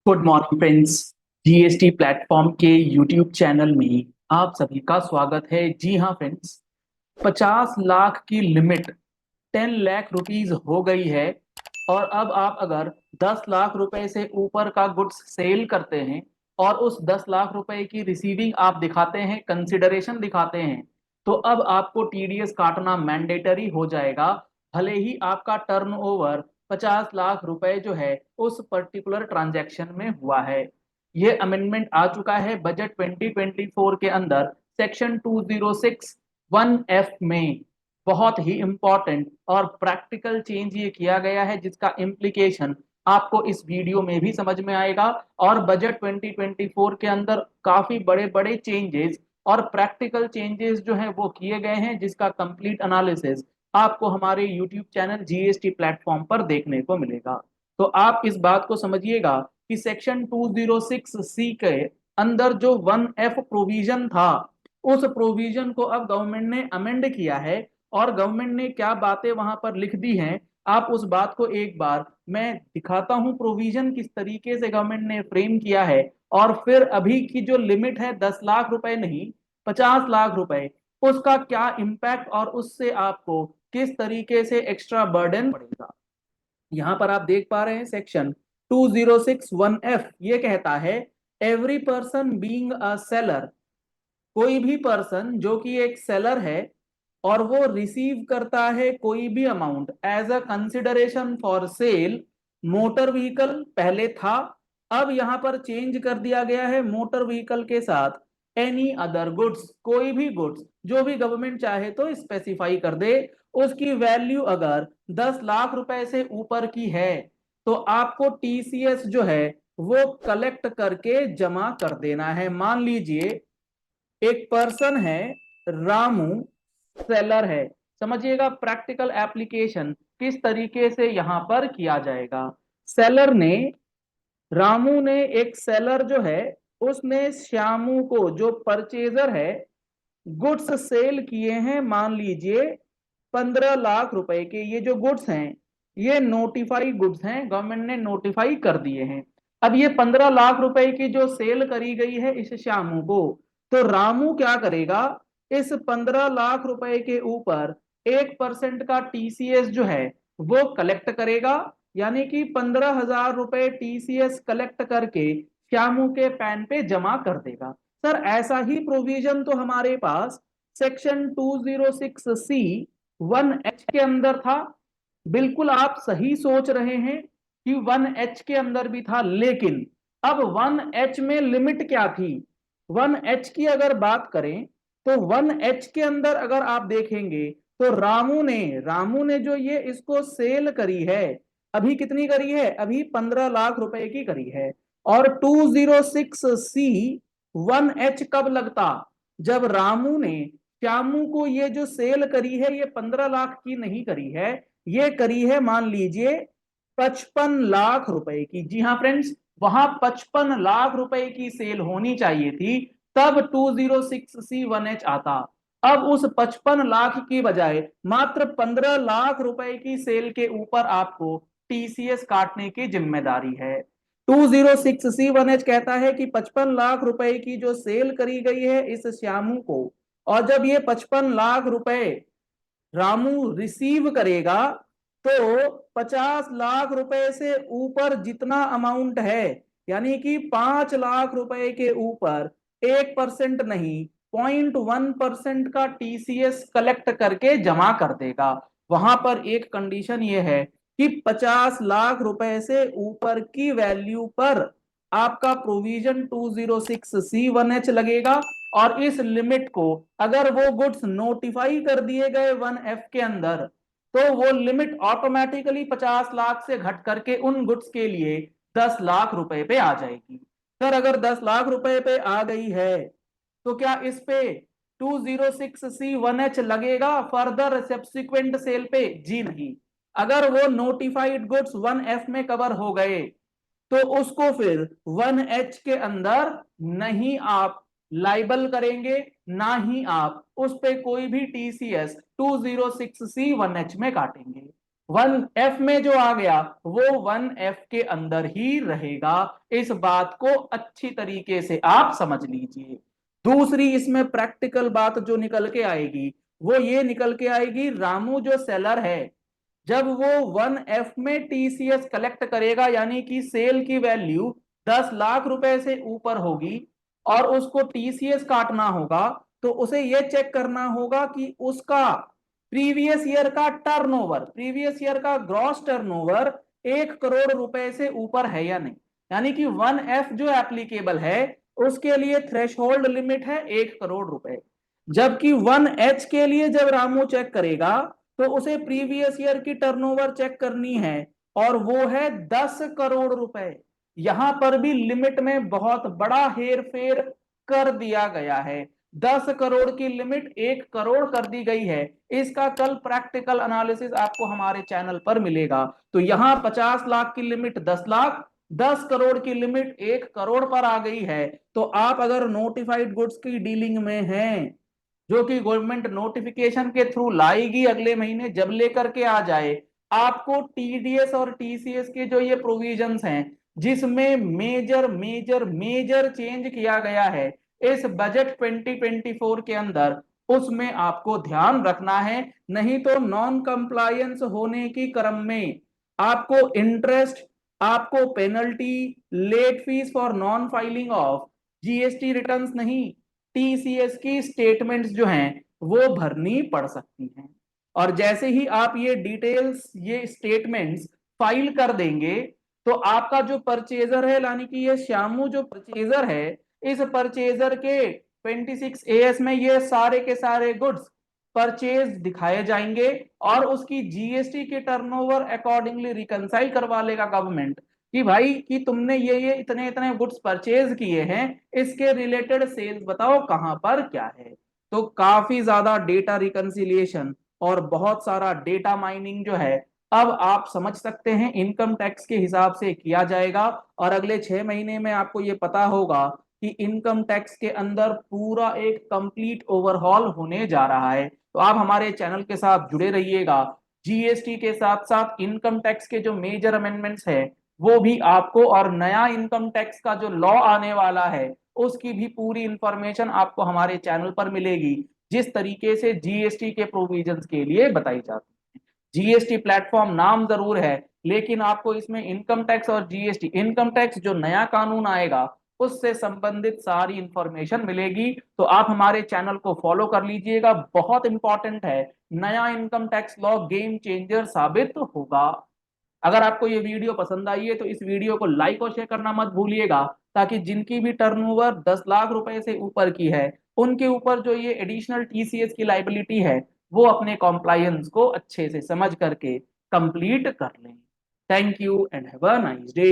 Good morning friends. GST platform के YouTube channel में आप सभी का स्वागत है। जी हाँ फ्रेंड्स, 50 लाख की लिमिट 10 लाख रुपीज हो गई है। और अब आप अगर 10 लाख रुपए से ऊपर का गुड्स सेल करते हैं और उस 10 लाख रुपए की रिसीविंग आप दिखाते हैं, कंसिडरेशन दिखाते हैं, तो अब आपको टीडीएस काटना मैंडेटरी हो जाएगा। भले ही आपका टर्नओवर 50 लाख रुपए जो है उस पर्टिकुलर ट्रांजैक्शन में हुआ है। ये अमेंडमेंट आ चुका है बजट 2024 के अंदर सेक्शन 206(1)(f) में। बहुत ही इंपॉर्टेंट और प्रैक्टिकल चेंज ये किया गया है, जिसका इम्प्लीकेशन आपको इस वीडियो में भी समझ में आएगा। और बजट 2024 के अंदर काफी बड़े बड़े चेंजेस और प्रैक्टिकल चेंजेस जो हैं वो किए गए हैं, जिसका कंप्लीट एनालिसिस आपको हमारे यूट्यूब चैनल जीएसटी प्लेटफॉर्म पर देखने को मिलेगा। तो आप इस बात को समझिएगा कि सेक्शन 206(c) के अंदर जो 1(f) प्रोविजन था, उस प्रोविजन को अब गवर्नमेंट ने अमेंड किया है। और गवर्नमेंट ने क्या बातें वहां पर लिख दी हैं, आप उस बात को एक बार मैं दिखाता हूं। प्रोविजन किस तरीके से गवर्नमेंट ने फ्रेम किया है, और फिर अभी की जो लिमिट है 10 लाख रुपए नहीं, 50 लाख रुपए, उसका क्या इम्पैक्ट और उससे आपको किस तरीके से एक्स्ट्रा बर्डन पड़ेगा। यहां पर आप देख पा रहे हैं सेक्शन 206(1)(f) ये कहता है, every person being a seller, कोई भी पर्सन जो कि एक सेलर है और वो रिसीव करता है कोई भी amount as a consideration for sale, motor vehicle पहले था, अब यहां पर चेंज कर दिया गया है मोटर व्हीकल के साथ एनी अदर गुड्स, कोई भी गुड्स जो भी गवर्नमेंट चाहे तो स्पेसिफाई कर दे, उसकी वैल्यू अगर 10 लाख रुपए से ऊपर की है तो आपको टीसीएस जो है वो कलेक्ट करके जमा कर देना है। मान लीजिए एक पर्सन है रामू, सेलर है। समझिएगा प्रैक्टिकल एप्लीकेशन किस तरीके से यहां पर किया जाएगा। सेलर ने, रामू ने, एक सेलर जो है उसने श्यामू को, जो परचेजर है, गुड्स सेल किए हैं मान लीजिए 15 लाख रुपए के। ये जो गुड्स हैं ये नोटिफाई गुड्स हैं, गवर्नमेंट ने नोटिफाई कर दिए हैं। अब ये 15 लाख रुपए की जो सेल करी गई है इस श्यामू को, तो रामू क्या करेगा, इस 15 लाख रुपए के ऊपर 1% का टीसीएस जो है वो कलेक्ट करेगा। यानी कि 15,000 रुपए टीसीएस कलेक्ट करके श्यामू के पैन पे जमा कर देगा। सर ऐसा ही प्रोविजन तो हमारे पास सेक्शन 206(c)(1)(h) के अंदर था। बिल्कुल आप सही सोच रहे हैं कि 1(h) के अंदर भी था, लेकिन अब 1(h) में लिमिट क्या थी। 1(h) की अगर बात करें तो 1(h) के अंदर अगर आप देखेंगे तो रामू ने जो ये इसको सेल करी है, अभी कितनी करी है, अभी 15 लाख रुपए की करी है। और 206(c)(1)(h) कब लगता, जब रामू ने श्यामू को ये जो सेल करी है ये 15 लाख की नहीं करी है, ये करी है मान लीजिए 55 लाख रुपए की। जी हाँ फ्रेंड्स, वहां 55 लाख रुपए की सेल होनी चाहिए थी, तब 206(c)(1)(h) आता। अब उस 55 लाख की बजाय मात्र 15 लाख रुपए की सेल के ऊपर आपको टीसीएस काटने की जिम्मेदारी है। 206(c)(1)(h) कहता है कि 55 लाख रुपए की जो सेल करी गई है इस श्यामू को, और जब ये 55 लाख रुपए रामू रिसीव करेगा तो 50 लाख रुपए से ऊपर जितना अमाउंट है, यानी कि 5 लाख रुपए के ऊपर 1% नहीं, 0.1% का टीसीएस कलेक्ट करके जमा कर देगा। वहां पर एक कंडीशन ये है कि 50 लाख रुपए से ऊपर की वैल्यू पर आपका प्रोविजन 206(c)(1)(h) लगेगा। और इस लिमिट को अगर वो गुड्स नोटिफाई कर दिए गए 1(f) के अंदर, तो वो लिमिट ऑटोमेटिकली 50 लाख से घट करके उन गुड्स के लिए 10 लाख रुपए पे आ जाएगी। सर अगर 10 लाख रुपए पे आ गई है तो क्या इस पे 206(c)(1)(h) लगेगा फर्दर सब्सिक्वेंट सेल पे? जी नहीं। अगर वो नोटिफाइड गुड्स 1(f) में कवर हो गए तो उसको फिर 1(h) के अंदर नहीं आप लाइबल करेंगे, ना ही आप उस पे कोई भी टीसीएस 206(c)(1)(h) में काटेंगे। 1F में जो आ गया वो 1F के अंदर ही रहेगा। इस बात को अच्छी तरीके से आप समझ लीजिए। दूसरी इसमें प्रैक्टिकल बात जो निकल के आएगी वो ये निकल के आएगी, रामू जो सेलर है जब वो 1F में टीसीएस कलेक्ट करेगा, यानी कि सेल की वैल्यू 10 लाख रुपए से ऊपर होगी और उसको टीसीएस काटना होगा, तो उसे ये चेक करना होगा कि उसका प्रीवियस ईयर का टर्नओवर, प्रीवियस ईयर का ग्रॉस टर्नओवर 1 करोड़ रुपए से ऊपर है या नहीं। यानी कि 1F जो एप्लीकेबल है उसके लिए थ्रेशहोल्ड लिमिट है 1 करोड़ रुपए। जबकि 1H के लिए जब रामू चेक करेगा तो उसे प्रीवियस ईयर की टर्नओवर चेक करनी है और वो है 10 करोड़ रुपए। यहां पर भी लिमिट में बहुत बड़ा हेर फेर कर दिया गया है। 10 करोड़ की लिमिट 1 करोड़ कर दी गई है। इसका कल प्रैक्टिकल एनालिसिस आपको हमारे चैनल पर मिलेगा। तो यहां 50 लाख की लिमिट 10 लाख, 10 करोड़ की लिमिट 1 करोड़ पर आ गई है। तो आप अगर नोटिफाइड गुड्स की डीलिंग में हैं, जो कि गवर्नमेंट नोटिफिकेशन के थ्रू लाएगी अगले महीने, जब लेकर के आ जाए, आपको टीडीएस और टीसीएस के जो ये प्रोविजंस हैं जिसमें मेजर मेजर मेजर चेंज किया गया है इस बजट 2024 के अंदर, उसमें आपको ध्यान रखना है। नहीं तो नॉन कंप्लायंस होने की क्रम में आपको इंटरेस्ट, आपको penalty, late fees for non filing of GST returns नहीं, टीसीएस की स्टेटमेंट्स जो हैं वो भरनी पड़ सकती हैं। और जैसे ही आप ये डिटेल्स, ये स्टेटमेंट्स फाइल कर देंगे तो आपका जो परचेजर है, यानी कि ये श्यामू जो परचेजर है, इस परचेजर के 26 AS में ये सारे के सारे गुड्स परचेज दिखाए जाएंगे और उसकी जीएसटी के टर्नओवर अकॉर्डिंगली रिकंसाइल करवा लेगा गवर्नमेंट कि भाई कि तुमने ये इतने इतने गुड्स परचेज किए हैं, इसके रिलेटेड सेल्स बताओ कहां पर क्या है। तो काफी ज्यादा डेटा रिकंसिलिएशन और बहुत सारा डेटा माइनिंग जो है अब आप समझ सकते हैं इनकम टैक्स के हिसाब से किया जाएगा। और अगले 6 महीने में आपको ये पता होगा कि इनकम टैक्स के अंदर पूरा एक कंप्लीट ओवरहॉल होने जा रहा है। तो आप हमारे चैनल के साथ जुड़े रहिएगा। जीएसटी के साथ साथ इनकम टैक्स के जो मेजर अमेंडमेंट्स है वो भी आपको, और नया इनकम टैक्स का जो लॉ आने वाला है उसकी भी पूरी इंफॉर्मेशन आपको हमारे चैनल पर मिलेगी, जिस तरीके से जीएसटी के प्रोविजंस के लिए बताई जाती है। जीएसटी प्लेटफॉर्म नाम जरूर है लेकिन आपको इसमें इनकम टैक्स और जीएसटी, इनकम टैक्स जो नया कानून आएगा उससे संबंधित सारी इंफॉर्मेशन मिलेगी। तो आप हमारे चैनल को फॉलो कर लीजिएगा, बहुत इंपॉर्टेंट है। नया income tax law game changer साबित होगा। अगर आपको ये वीडियो पसंद आई है तो इस वीडियो को लाइक और शेयर करना मत भूलिएगा, ताकि जिनकी भी टर्नओवर 10 लाख रुपए से ऊपर की है उनके ऊपर जो ये एडिशनल टीसीएस की लाइबिलिटी है वो अपने कॉम्प्लायंस को अच्छे से समझ करके कंप्लीट कर लें। Thank you and have a nice day.